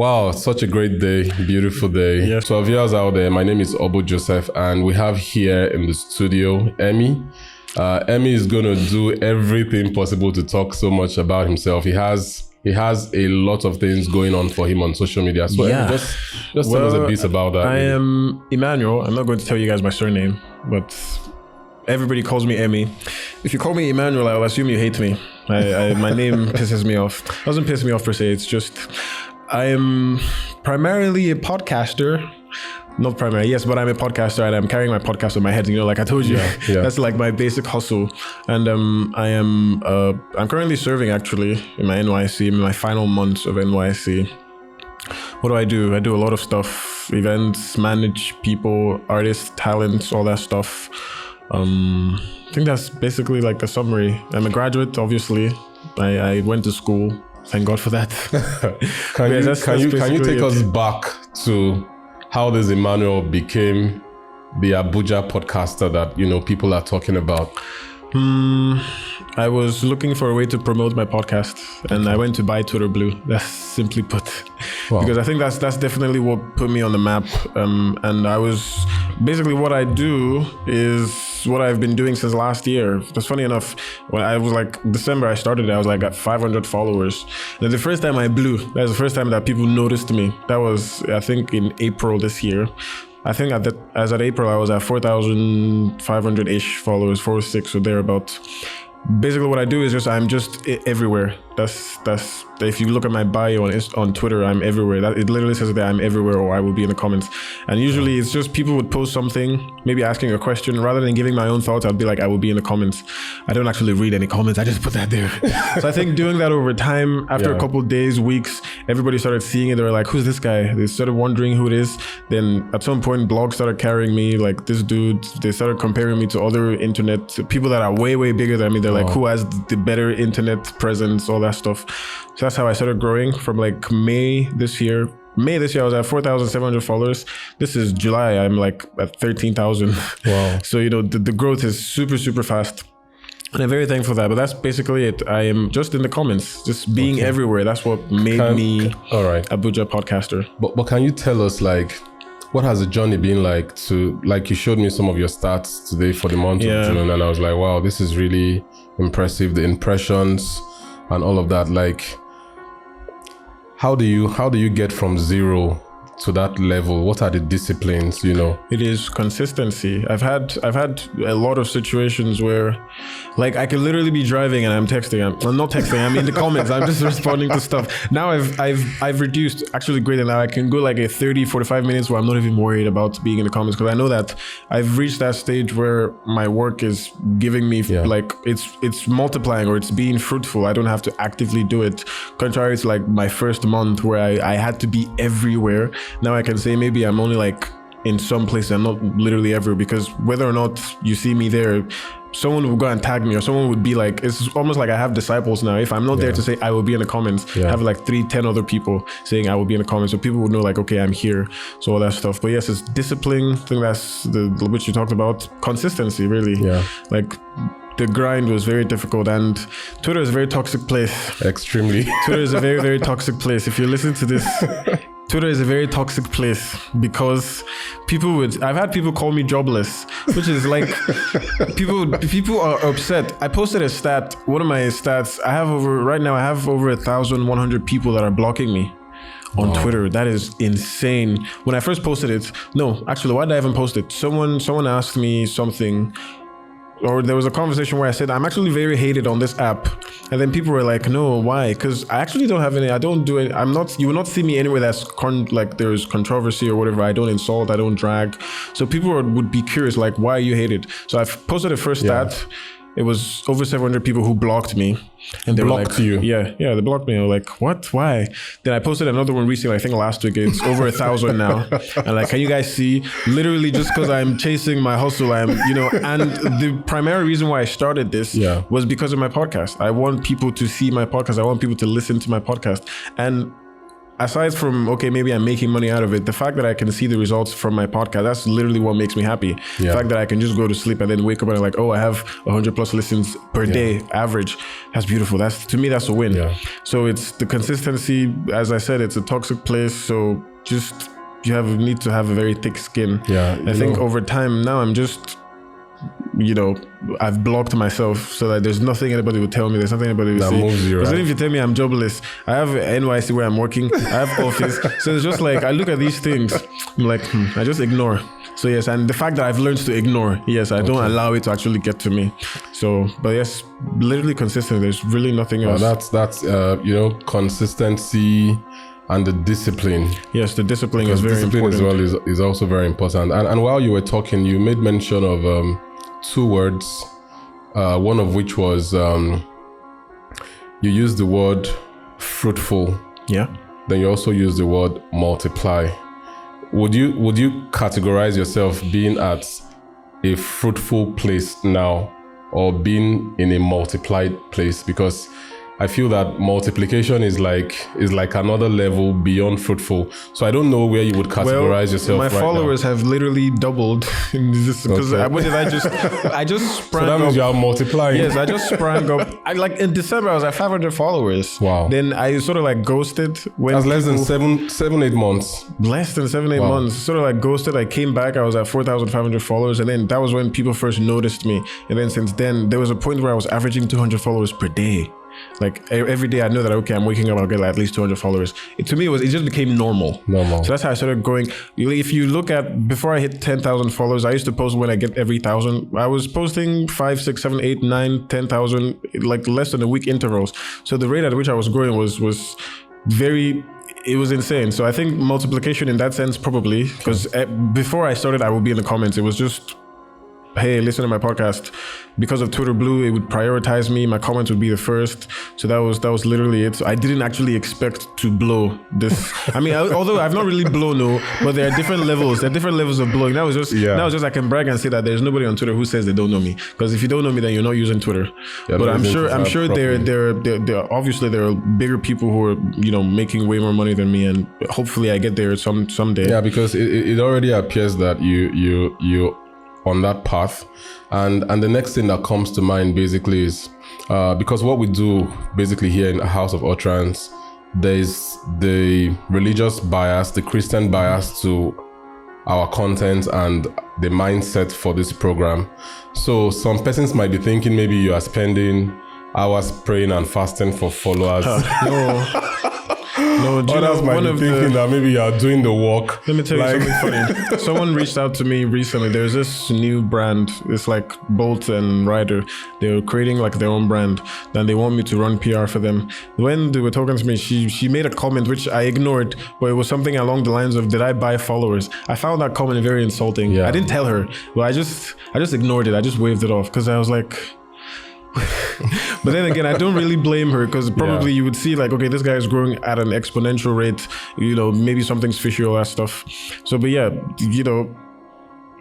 Wow, such a great day, beautiful day. Yes. So viewers out there, my name is Obo Joseph, and we have here in the studio, Emmy. Emmy is going to do everything possible to talk so much about himself. He has a lot of things going on for him on social media. So Yeah. Emmy, just tell us a bit about that. I am Emmanuel. I'm not going to tell you guys my surname, but everybody calls me Emmy. If you call me Emmanuel, I'll assume you hate me. My name pisses me off. It doesn't piss me off per se. It's just I am primarily a podcaster. Not primarily, yes, but I'm a podcaster and I'm carrying my podcast on my head. You know, like I told you, that's like my basic hustle. And I'm currently serving actually in my NYC, in my final months of NYC. What do? I do a lot of stuff: events, manage people, artists, talents, all that stuff. I think that's basically like the summary. I'm a graduate, obviously. I went to school. Thank God for that. Can you take us back to how this Emmanuel became the Abuja podcaster that people are talking about? I was looking for a way to promote my podcast, and I went to buy Twitter Blue. That's simply put, because I think that's definitely what put me on the map. And I was basically, what I do is what I've been doing since last year. That's funny enough. When I was like December, I started. I was like at 500 followers. And the first time I blew, that's the first time that people noticed me. That was, I think, in April this year. I think as at April, I was at 4,500-ish followers, 4,600 or thereabouts. Basically, what I do is I'm just everywhere. That's if you look at my bio on Twitter, I'm everywhere. It literally says that I'm everywhere, or I will be in the comments. And usually, it's just people would post something, maybe asking a question, rather than giving my own thoughts. I'd be like, I will be in the comments. I don't actually read any comments. I just put that there. So I think doing that over time, after a couple of days, weeks, everybody started seeing it. They were like, "Who's this guy?" They started wondering who it is. Then at some point, blogs started carrying me, like this dude. They started comparing me to other internet people that are way, way bigger than me. They're like, who has the better internet presence, all that stuff. So that's how I started growing from like May this year. I was at 4,700 followers. This is July. I'm like at 13,000. Wow. So, the growth is super, super fast. And I'm very thankful for that. But that's basically it. I am just in the comments, just being everywhere. That's what made me Abuja podcaster. But can you tell us, like, what has the journey been like you showed me some of your stats today for the month of June, and I was like, wow, this is really impressive. The impressions and all of that. Like, how do you get from zero to that level? What are the disciplines, It is consistency. I've had a lot of situations where, like, I could literally be driving and I'm texting. I'm not texting. I'm in the comments. I'm just responding to stuff. Now I've reduced, actually greater. Now I can go like a 30, 45 minutes where I'm not even worried about being in the comments, because I know that I've reached that stage where my work is giving me like it's multiplying, or it's being fruitful. I don't have to actively do it. Contrary to like my first month where I had to be everywhere. Now I can say maybe I'm only like in some places, I'm not literally everywhere, because whether or not you see me there, someone will go and tag me, or someone would be like, it's almost like I have disciples now. If I'm not there to say I will be in the comments, I have like 10 other people saying I will be in the comments. So people would know like, okay, I'm here. So all that stuff. But yes, it's discipline. I think that's which you talked about. Consistency, really. Yeah. Like, the grind was very difficult, and Twitter is a very toxic place. Extremely. Twitter is a very, very toxic place. If you listen to this, Twitter is a very toxic place, because I've had people call me jobless, which is like, people are upset. I posted a stat, one of my stats, right now I have over 1,100 people that are blocking me on Twitter. That is insane. When I first posted it, no, actually, why did I even post it? Someone asked me something, or there was a conversation where I said, I'm actually very hated on this app. And then people were like, no, why? Because I actually don't have any, I don't do it. You will not see me anywhere that's like there's controversy or whatever. I don't insult, I don't drag. So people would be curious, like, why are you hated? So I've posted a first stat. It was over 700 people who blocked me. And they blocked were like, you? Yeah, they blocked me. I was like, what? Why? Then I posted another one recently, I think last week. It's over 1,000 now. And like, can you guys see? Literally just because I'm chasing my hustle, and the primary reason why I started this was because of my podcast. I want people to see my podcast. I want people to listen to my podcast. And aside from, okay, maybe I'm making money out of it, the fact that I can see the results from my podcast, that's literally what makes me happy. The fact that I can just go to sleep and then wake up and I'm like, oh, I have 100 plus listens per day average. That's beautiful. To me, that's a win. So it's the consistency. As I said, it's a toxic place. So just, need to have a very thick skin. I think over time now I'm just, I've blocked myself so that there's nothing anybody will tell me. There's nothing anybody will that say. Moves you, because right? if you tell me I'm jobless, I have NYC where I'm working, I have office. So it's just like, I look at these things, I'm like, I just ignore. So yes, and the fact that I've learned to ignore, yes, I don't allow it to actually get to me. So, but yes, literally consistent. There's really nothing else. That's consistency and the discipline. Yes, the discipline is very important. Discipline as well is also very important. And while you were talking, you made mention of two words, one of which was you used the word fruitful. Yeah. Then you also used the word multiply. Would you categorize yourself being at a fruitful place now or being in a multiplied place? Because I feel that multiplication is like another level beyond fruitful. So I don't know where you would categorize yourself. My followers have literally doubled in this because what did I just sprang so that means up. You are multiplying. Yes, I just sprang up. In December I was at 500 followers. Wow. Then I sort of like ghosted when that's less than 7-8 months. Less than 7-8 months. Sort of like ghosted. I came back. I was at 4,500 followers, and then that was when people first noticed me. And then since then, there was a point where I was averaging 200 followers per day. Like every day I know that, okay, I'm waking up, I'll get like at least 200 followers. To me, it just became normal. So that's how I started growing. If you look at, before I hit 10,000 followers, I used to post when I get every 1,000. I was posting 5, 6, 7, 8, 9, 10,000, like less than a week intervals. So the rate at which I was growing was very, it was insane. So I think multiplication in that sense, probably, because before I started, I would be in the comments. It was just, hey, listen to my podcast. Because of Twitter Blue, it would prioritize me. My comments would be the first. So that was literally it. So I didn't actually expect to blow this. I mean, although I've not really blown, but there are different levels. There are different levels of blowing. That was just I can brag and say that there's nobody on Twitter who says they don't know me. Because if you don't know me, then you're not using Twitter. But I'm sure there obviously there are bigger people who are making way more money than me, and hopefully I get there someday. Yeah, because it already appears that you on that path, and the next thing that comes to mind basically is because what we do basically here in House of Utterance, there's the religious bias, the Christian bias to our content and the mindset for this program. So some persons might be thinking maybe you are spending hours praying and fasting for followers. No, others might be thinking that maybe you are doing the work. Let me tell you something funny. Someone reached out to me recently. There's this new brand. It's like Bolt and Ryder. They're creating like their own brand. Then they want me to run PR for them. When they were talking to me, she made a comment which I ignored, but it was something along the lines of, did I buy followers? I found that comment very insulting. I didn't tell her, but I just ignored it. I just waved it off because I was like, but then again, I don't really blame her, because probably you would see like, okay, this guy is growing at an exponential rate, maybe something's fishy, all that stuff. So, but yeah,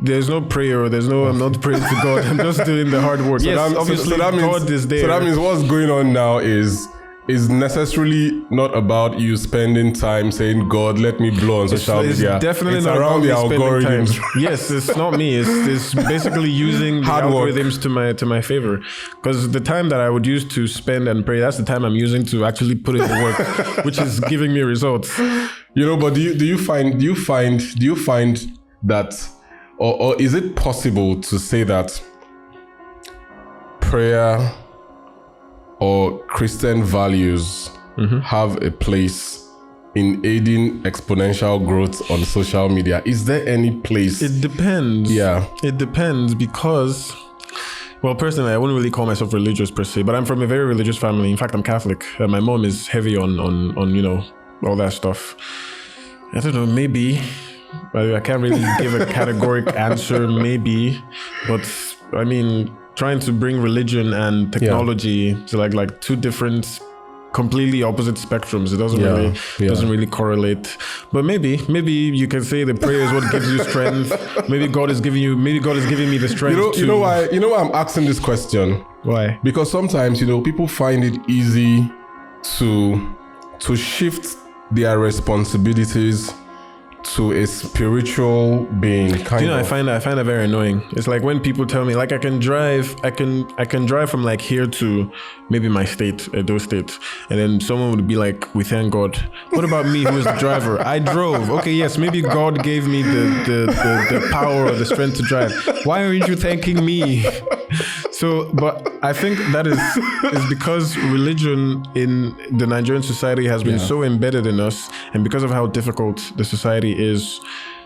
there's no prayer, I'm not praying to God. I'm just doing the hard work. So yes, obviously God is there. So that means what's going on now is necessarily not about you spending time saying, God, let me blow on social media. It's definitely it's not around the algorithms. Yes, it's not me. It's basically using the algorithms to my favor. Because the time that I would use to spend and pray, that's the time I'm using to actually put in the work, which is giving me results. But do you find that, or is it possible to say that prayer or Christian values have a place in aiding exponential growth on social media? Is there any place? It depends. Yeah. It depends because, well, personally, I wouldn't really call myself religious per se, but I'm from a very religious family. In fact, I'm Catholic. My mom is heavy on all that stuff. I don't know, maybe. I can't really give a categoric answer, maybe. But, I mean, trying to bring religion and technology to like two different, completely opposite spectrums. It doesn't really correlate. But maybe you can say the prayer is what gives you strength. Maybe God is giving me the strength. You know why I'm asking this question? Why? Because sometimes people find it easy to shift their responsibilities to a spiritual being. I find that very annoying. It's like when people tell me, like, I can drive from like here to maybe my state, Edo State, and then someone would be like, "We thank God." What about me, who is the driver? I drove. Okay, yes, maybe God gave me the power or the strength to drive. Why aren't you thanking me? So, but I think that is because religion in the Nigerian society has been so embedded in us, and because of how difficult the society is,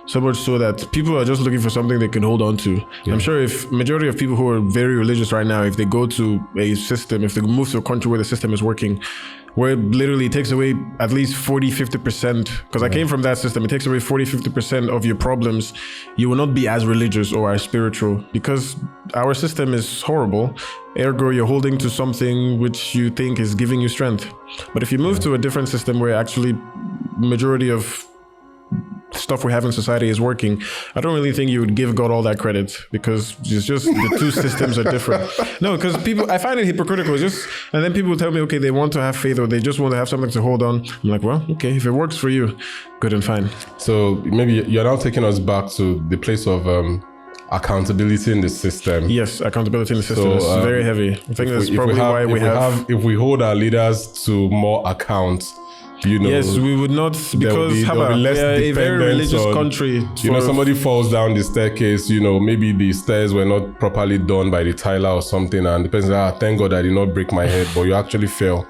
so much so that people are just looking for something they can hold on to. Yeah. I'm sure if majority of people who are very religious right now, if they go to a system, if they move to a country where the system is working, where it literally takes away at least 40-50%, because I came from that system, it takes away 40-50% of your problems, you will not be as religious or as spiritual, because our system is horrible. Ergo, you're holding to something which you think is giving you strength. But if you move to a different system where actually majority of stuff we have in society is working, I don't really think you would give God all that credit, because it's just the two systems are different. No, because I find it hypocritical. And then people tell me, okay, they want to have faith or they just want to have something to hold on. I'm like, well, okay, if it works for you, good and fine. So maybe you're now taking us back to the place of accountability in the system. Yes, accountability in the system is very heavy. I think that's probably why we have. If we hold our leaders to more account, yes, we would not, because a very religious country. Somebody falls down the staircase, maybe the stairs were not properly done by the tiler or something, and the person says, thank God I did not break my head, but you actually fell.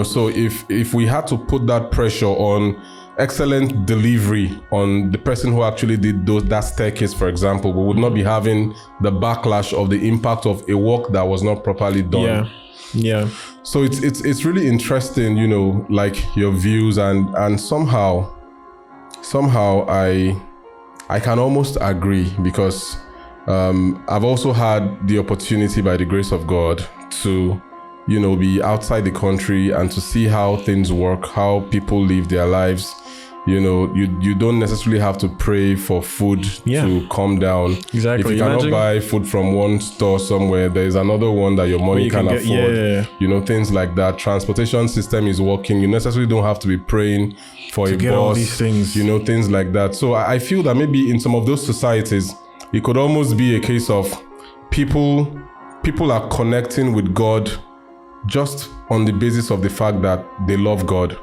So if we had to put that pressure on excellent delivery on the person who actually did that staircase, for example, we would not be having the backlash of the impact of a work that was not properly done. Yeah. So it's really interesting, like your views, and somehow I can almost agree, because I've also had the opportunity, by the grace of God, to be outside the country and to see how things work, how people live their lives. You don't necessarily have to pray for food to calm down. Exactly. If you cannot buy food from one store somewhere, there's another one that your money can afford. Things like that. Transportation system is working. You necessarily don't have to be praying for a get bus. All these things. Things like that. So I feel that maybe in some of those societies, it could almost be a case of people are connecting with God just on the basis of the fact that they love God.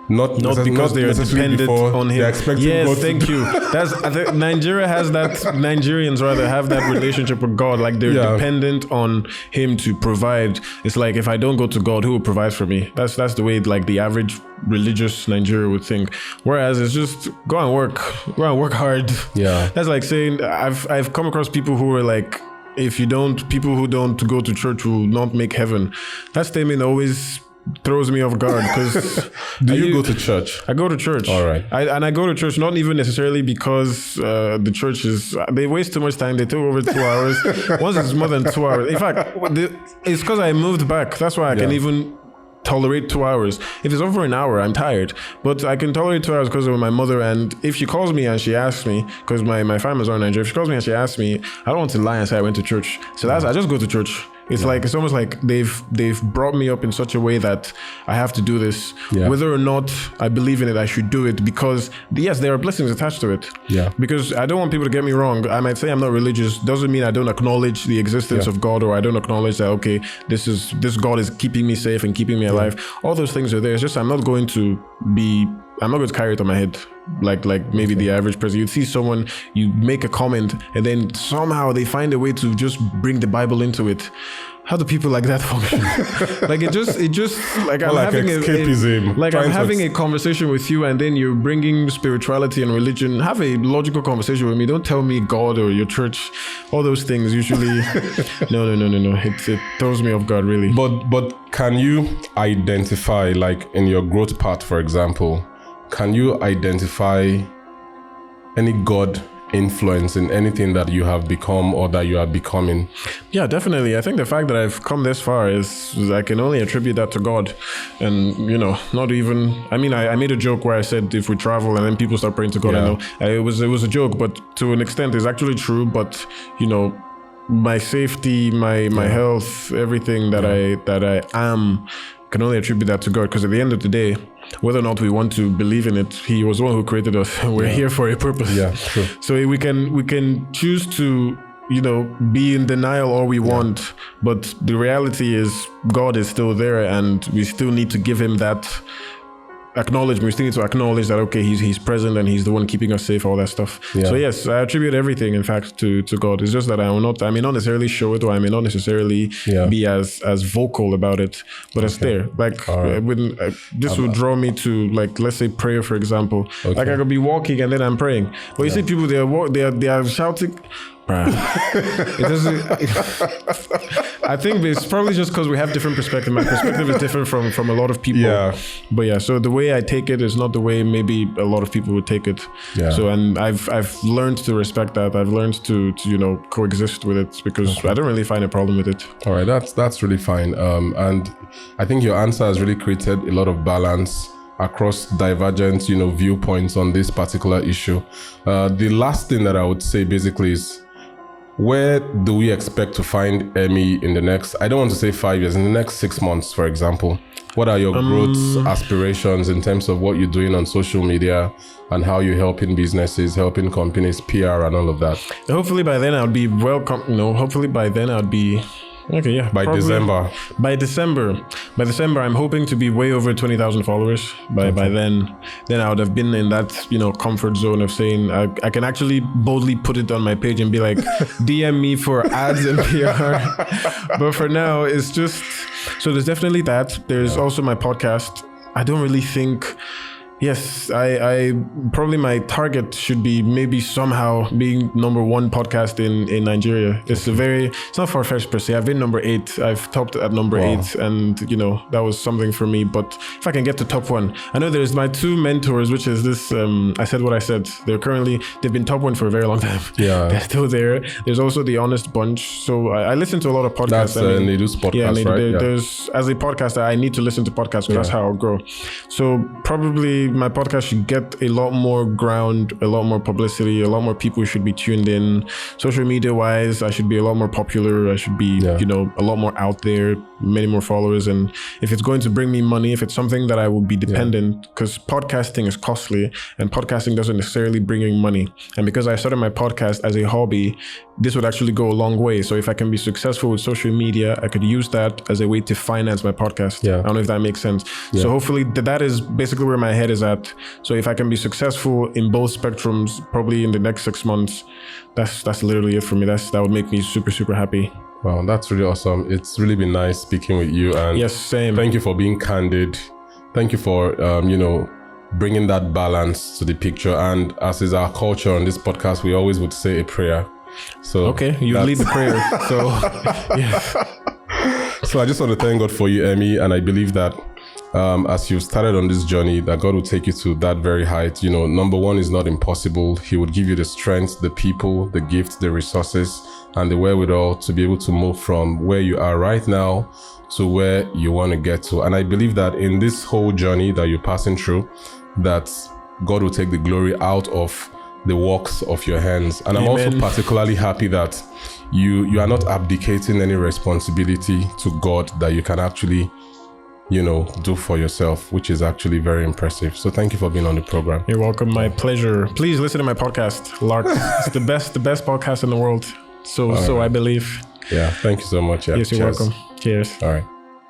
Not because they are dependent on him. Yes, thank you. I think Nigeria has that. Nigerians rather have that relationship with God, like they're dependent on him to provide. It's like, if I don't go to God, who will provide for me? That's the way like the average religious Nigeria would think. Whereas it's just go and work hard. Yeah, that's like saying I've come across people who are like, people who don't go to church will not make heaven. That statement always throws me off guard, because do you go to church? I go to church. All right. I go to church not even necessarily because the church they waste too much time. They take over 2 hours. Once it's more than 2 hours. In fact, it's because I moved back. That's why I can even tolerate 2 hours. If it's over an hour, I'm tired. But I can tolerate 2 hours because of my mother. And if she calls me and she asks me, because my family's are in Nigeria, if she calls me and she asks me, I don't want to lie and say I went to church. So I just go to church. It's like, it's almost like they've brought me up in such a way that I have to do this. Yeah. Whether or not I believe in it, I should do it, because yes, there are blessings attached to it. Yeah. Because I don't want people to get me wrong. I might say I'm not religious. Doesn't mean I don't acknowledge the existence of God, or I don't acknowledge that, okay, this God is keeping me safe and keeping me alive. All those things are there. It's just I'm not going to carry it on my head like maybe the average person. You'd see someone, you make a comment, and then somehow they find a way to just bring the Bible into it. How do people like that function? Like it just like I'm having escapism. I'm having a conversation with you, and then you're bringing spirituality and religion. Have a logical conversation with me. Don't tell me God or your church. All those things usually. No. It throws me off guard, really. But can you identify, like in your growth path, for example, can you identify any God influence in anything that you have become or that you are becoming? Yeah, definitely. I think the fact that I've come this far is I can only attribute that to God. And, not even, I made a joke where I said if we travel and then people start praying to God, I know it was a joke, but to an extent it's actually true. But, my safety, my health, everything that I am can only attribute that to God, because at the end of the day, whether or not we want to believe in it, He was the one who created us. We're here for a purpose. Yeah, true. So we can choose to, be in denial all we want, but the reality is God is still there, and we still need to give Him that acknowledgement. We still need to acknowledge that, okay, he's present and He's the one keeping us safe, all that stuff. Yeah. So yes, I attribute everything, in fact, to God. It's just that I may not necessarily show it, or I may not necessarily be as vocal about it, but it's there. Like, this would draw me to, like, let's say prayer, for example. Okay. Like, I could be walking and then I'm praying, but you see people, they are shouting. It doesn't. I think it's probably just because we have different perspective. My perspective is different from a lot of people. Yeah. But yeah, so the way I take it is not the way maybe a lot of people would take it. Yeah. So, and I've learned to respect that. I've learned to coexist with it, because I don't really find a problem with it. All right, that's really fine. And I think your answer has really created a lot of balance across divergent, viewpoints on this particular issue. The last thing that I would say basically is, where do we expect to find Emmy in the next, I don't want to say 5 years, in the next 6 months, for example? What are your growth aspirations in terms of what you're doing on social media and how you're helping businesses, helping companies, PR and all of that? Hopefully by then I'll be hopefully by then I'll be... Okay, yeah. By December, I'm hoping to be way over 20,000 followers. By then I would have been in that, comfort zone of saying I can actually boldly put it on my page and be like, DM me for ads and PR. But for now, it's just, so there's definitely that. There's also my podcast. I don't really think... Yes, I probably my target should be maybe somehow being number 1 podcast in Nigeria. It's not far-fetched per se. I've been number 8. I've topped at number 8, and that was something for me. But if I can get to top 1, I know there's my 2 mentors, which is this. I Said What I Said. They've been top 1 for a very long time. Yeah, they're still there. There's also the Honest Bunch. So I listen to a lot of podcasts. That's Nedu's podcast, right? There's, as a podcaster, I need to listen to podcasts, because that's how I'll grow. So probably my podcast should get a lot more ground, a lot more publicity, a lot more people should be tuned in. Social media wise, I should be a lot more popular. I should be, a lot more out there, many more followers. And if it's going to bring me money, if it's something that I will be dependent, because podcasting is costly and podcasting doesn't necessarily bring in money. And because I started my podcast as a hobby, this would actually go a long way. So if I can be successful with social media, I could use that as a way to finance my podcast. I don't know if that makes sense. So hopefully that is basically where my head is at. So if I can be successful in both spectrums, probably in the next 6 months, that's literally it for me. That would make me super, super happy. Wow, that's really awesome. It's really been nice speaking with you. And yes, same. Thank you for being candid. Thank you for, bringing that balance to the picture. And as is our culture on this podcast, we always would say a prayer. So okay, you lead the prayer. So yes. So I just want to thank God for you, Emmy, and I believe that as you've started on this journey, that God will take you to that very height. Number 1 is not impossible. He would give you the strength, the people, the gifts, the resources, and the wherewithal to be able to move from where you are right now to where you want to get to. And I believe that in this whole journey that you're passing through, that God will take the glory out of the works of your hands. And I'm also particularly happy that you are not abdicating any responsibility to God that you can actually do for yourself, which is actually very impressive. So thank you for being on the program. You're welcome. My pleasure. Please listen to my podcast, Lark. It's the best podcast in the world. So I believe. Yeah. Thank you so much. Yeah. Yes, you're welcome. Cheers. All right.